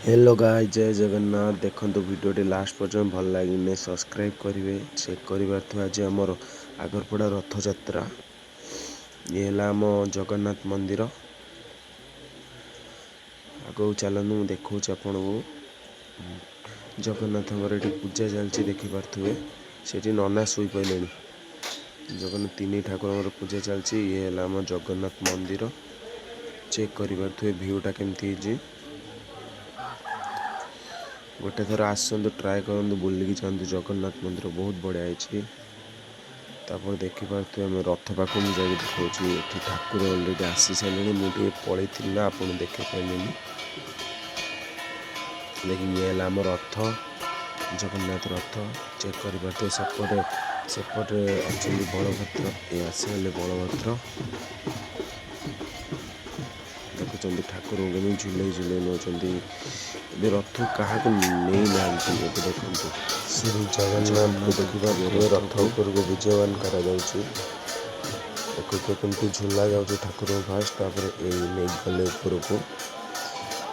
Hello guys, जय जगन्नाथ। देखो वीडियोटी last पर्यटन भल लगे सब्सक्राइब करेंगे। चेक कर आज आमर आगरपड़ा रथ यात्रा ये आम जगन्नाथ मंदिर आगे चलू देखा आपण को जगन्नाथ ये पूजा चलती देखिपे से नना शुई पड़े जगन्नाथ तीन ठाकुर पूजा चलती ये आम जगन्नाथ मंदिर चेक कर भ्यूटा केमती गोटे थर आसतु ट्राए करूँ बुलिकी जातु जगन्नाथ मंदिर बहुत बढ़िया है। देखिपे आम रथ पाक मुझे देखा ये ठाकुर अलरेडी आसी सारे मुझे पलि ना आप देख पारे देखिए ये आम रथ जगन्नाथ रथ चेक कर सेपटे सेपटे अच्छे बलभद्र ये आसगले बलभद्र देखुं ठाकुर को झुले झुले नौ रथ क्या नहीं ना देखो श्री जगन्नाथ को देखा रथ उपर को विजयवान करा देखो कमती झुला जा ठाकुर फास्ट नहीं गले उपर को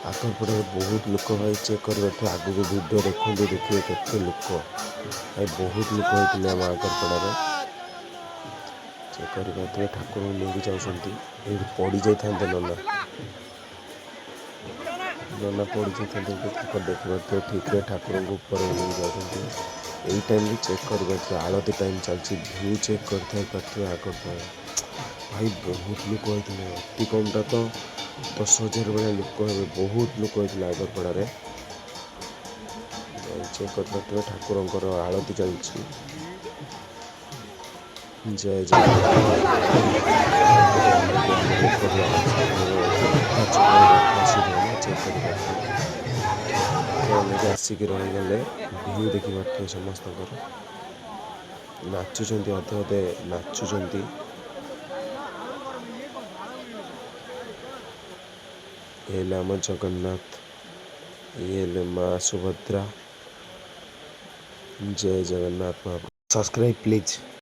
आगरपड़े बहुत लोक भाई चेक कर आगे को वीडियो देखते देखिए केते लोक भाई बहुत लोक होते आम आगरपड़ा चेक कर ठाकुर को लेकिन जाऊँगी पड़ जाता नना नना पड़ जाते देखिए ठीक है ठाकुर को ऊपर जाती यही टाइम चेक कर आलती टाइम चलती भ्यू चेक कर आगरपड़ा भाई बहुत लोक होते अति कमटा तो 10,000 भाया लोक हे बहुत लोक होते आगरपड़ा चेक कर ठाकुर आलती चलती जय आसिक रहीगले भ्यू देखिपे समस्त नाचुंट अधे अधे नाचुंट ये आम जगन्नाथ ये माँ सुभद्रा जय जगन्नाथ। Subscribe please.